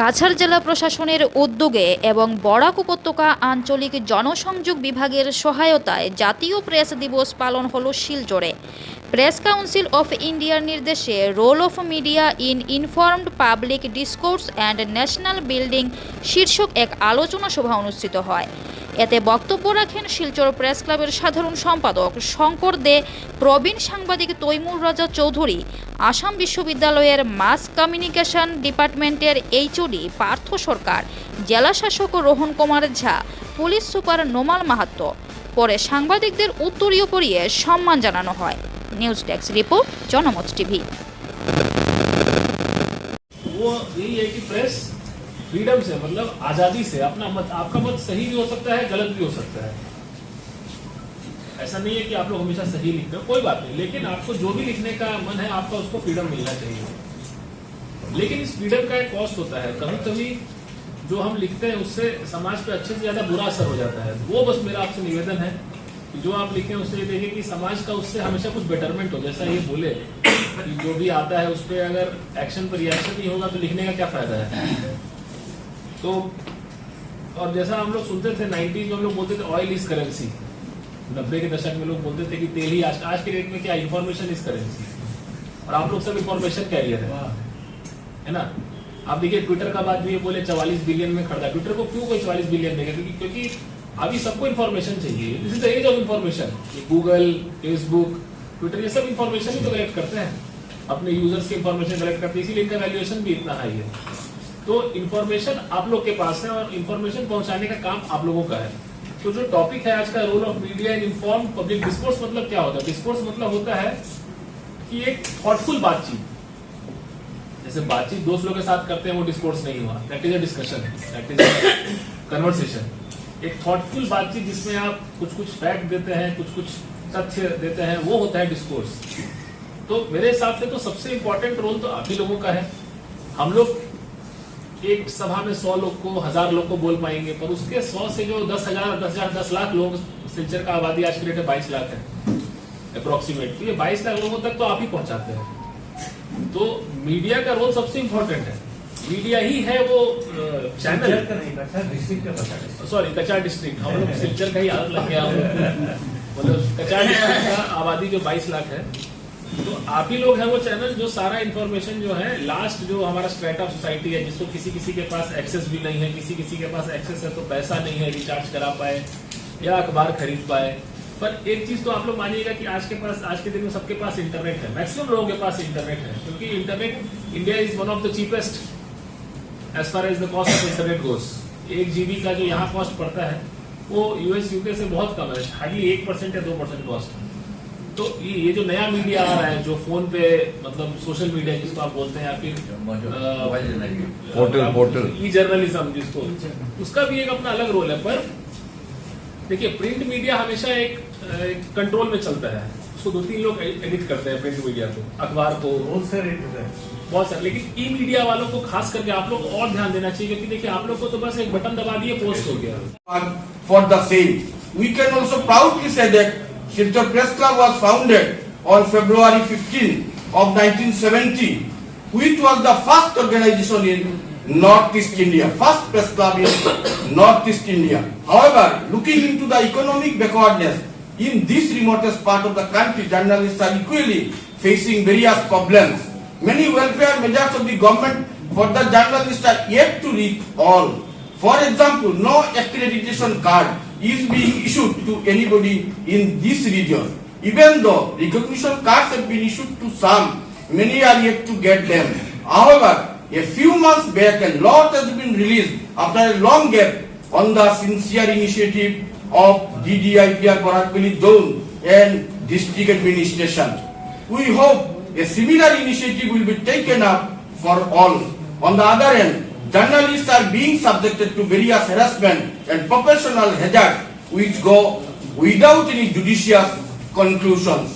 কাছাড় জেলা প্রশাসনের উদ্যোগে এবং বরাক উপত্যকা আঞ্চলিক জনসংযোগ বিভাগের সহায়তায় জাতীয় প্রেস দিবস পালন হলো শিলচরে। প্রেস কাউন্সিল অফ ইন্ডিয়ার নির্দেশে role of media in informed public discourse and national building শীর্ষক এক আলোচনা সভা অনুষ্ঠিত হয়। এতে বক্তব্য রাখেন শিলচর প্রেস ক্লাবের সাধারণ সম্পাদক শঙ্কর দে, প্রবীণ সাংবাদিক তৈমুর রাজা চৌধুরী, আসাম বিশ্ববিদ্যালয়ের মাস কমিউনিকেশন ডিপার্টমেন্টের এইচওডি পার্থ সরকার, জেলা শাসক রোহন কুমার ঝা, পুলিশ সুপার নোমাল মাহাত্ম। পরে সাংবাদিকদের উত্তরীয় পরিয়ে সম্মান জানানো হয়। নিউজ ডেস্ক রিপোর্ট, জনমত টিভি। फ्रीडम से मतलब आजादी से अपना मत, आपका मत सही भी हो सकता है, गलत भी हो सकता है। ऐसा नहीं है कि आप लोग हमेशा सही लिखते हो, कोई बात नहीं, लेकिन आपको जो भी लिखने का मन है आपका उसको फ्रीडम मिलना चाहिए। लेकिन इस फ्रीडम का एक कॉस्ट होता है। कभी कभी जो हम लिखते हैं उससे समाज पे अच्छे से ज्यादा बुरा असर हो जाता है। वो बस मेरा आपसे निवेदन है कि जो आप लिखें उससे ये देखें कि समाज का उससे हमेशा कुछ बेटरमेंट हो। जैसा ये बोले कि जो भी आता है उस पर अगर एक्शन पर रिएक्शन नहीं होगा तो लिखने का क्या फायदा है। तो और जैसा हम लोग सुनते थे 90s में हम लोग बोलते थे ऑयल इज करेंसी, 90 के दशक में लोग बोलते थे कि तेल ही आज के डेट में क्या इंफॉर्मेशन इज करेंसी, और आप लोग सब इंफॉर्मेशन कैरियर है ना। आप देखिए ट्विटर का बात भी ये बोले 44 बिलियन में खड़ा। ट्विटर को क्यों कोई 44 बिलियन देगा? क्योंकि अभी सबको इंफॉर्मेशन चाहिए। This is the age of information. Google, Facebook, Twitter ये सब इंफॉर्मेशन ही तो कलेक्ट करते हैं, अपने यूजर्स की इंफॉर्मेशन कलेक्ट करते हैं, इसीलिए इनका वैल्यूएशन भी इतना हाई है। तो इंफॉर्मेशन आप लोग के पास है और इंफॉर्मेशन पहुंचाने का काम आप लोगों का है। तो जो टॉपिक है आज का, role of media in informed public discourse, मतलब क्या होता है? डिस्कोर्स मतलब होता है कि एक थॉटफुल बातचीत। जैसे बातचीत दोस्त लोग के साथ करते हैं वो डिस्कोर्स नहीं हुआ, that is a discussion, that is a conversation. एक थॉटफुल बातचीत जिसमें आप कुछ कुछ फैक्ट देते हैं, कुछ कुछ तथ्य देते हैं, वो होता है डिस्कोर्स। तो मेरे हिसाब से तो सबसे इंपॉर्टेंट रोल तो आप ही लोगों का है। हम लोग एक सभा में 100 लोग को, 1000 लोग को बोल पाएंगे, पर उसके 100 से जो 10 लाख लोग, सिलचर का आबादी आज की डेट में 22 लाख है अप्रोक्सीमेट, तो ये 22 लाख लोगों तक तो आप ही पहुंचाते हैं। तो मीडिया का रोल सबसे इंपॉर्टेंट है। मीडिया ही है वो चैनल, सॉरी कचार डिस्ट्रिक्ट, हम लोग सिलचर का ही आदत लग गया, मतलब कचार डिस्ट्रिक्ट का आबादी जो 22 लाख है, तो आप ही लोग हैं वो चैनल जो सारा इंफॉर्मेशन जो है लास्ट जो हमारा स्ट्रेटा ऑफ सोसाइटी है, जिसको किसी के पास एक्सेस भी नहीं है, किसी के पास एक्सेस है तो पैसा नहीं है रिचार्ज करा पाए या अखबार खरीद पाए। पर एक चीज तो आप लोग मानिएगा कि आज के दिन में सबके पास इंटरनेट है, मैक्सिमम लोगों के पास इंटरनेट है, क्योंकि internet India is one of the cheapest as far as the cost of internet goes. 1 GB का जो यहाँ कॉस्ट पड़ता है वो US UK से बहुत कम है, हार्डली 1% या 2% कॉस्ट। तो ये जो नया मीडिया आ रहा है जो फोन पे, मतलब सोशल मीडिया जिसको आप बोलते हैं, या फिर पोर्टल ई जर्नलिज्म जिसको, उसका भी एक अपना अलग रोल है। पर देखिए प्रिंट मीडिया हमेशा एक कंट्रोल में चलता है, उसको 2-3 लोग एडिट करते हैं प्रिंट मीडिया को, अखबार को बहुत सारे। लेकिन ई मीडिया वालों को खास करके आप लोग और ध्यान देना चाहिए, क्योंकि देखिए आप लोग को तो बस एक बटन दबा दिए पोस्ट हो गया। For the same, we can also proudly say that Silchar Press Club was founded on February 15 of 1970, which was the first organization in Northeast India, first press club in Northeast India. However, looking into the economic backwardness in this remotest part of the country, journalists are equally facing various problems. Many welfare measures of the government for the journalists are yet to reach all. For example, no accreditation card is being issued to anybody in this region. Even though recognition cards have been issued to some, many are yet to get them. However, a few months back, a lot has been released after a long gap on the sincere initiative of DDIPR Barakpally Zone and District Administration. We hope a similar initiative will be taken up for all. On the other hand, journalists are being subjected to various harassment and professional hazards which go without any judicious conclusions.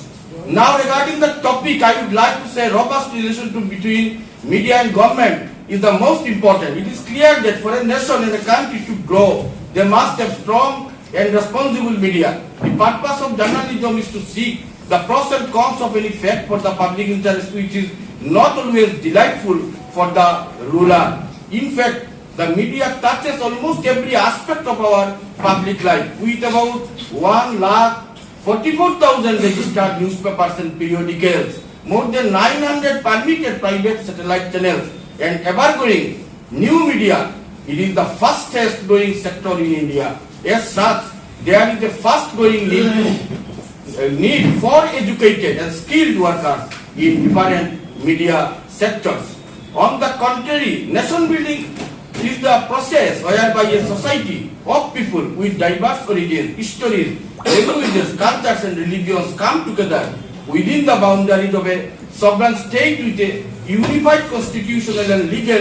Now regarding the topic, I would like to say robust relationship between media and government is the most important. It is clear that for a nation and a country to grow, they must have strong and responsible media. The purpose of journalism is to seek the pros and cons of any fact for the public interest, which is not always delightful for the ruler. In fact, the media touches almost every aspect of our public life. With about 1,44,000 registered newspapers and periodicals, more than 900 permitted private satellite channels, and ever-growing new media, it is the fastest growing sector in India. As such, there is a fast growing need for educated and skilled workers in different media sectors. On the contrary, nation building is the process whereby a society of people with diverse origins, histories, languages, cultures and religions come together within the boundaries of a sovereign state with a unified constitutional and legal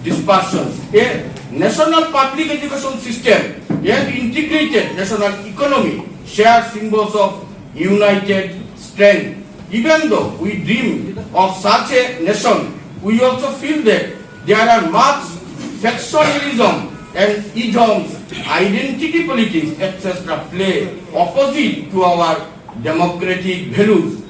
dispersions. A national public education system and integrated national economy share symbols of united strength. Even though we dream of such a nation, we also feel that there are much factionalism and isms, identity politics, etc. play opposite to our democratic values.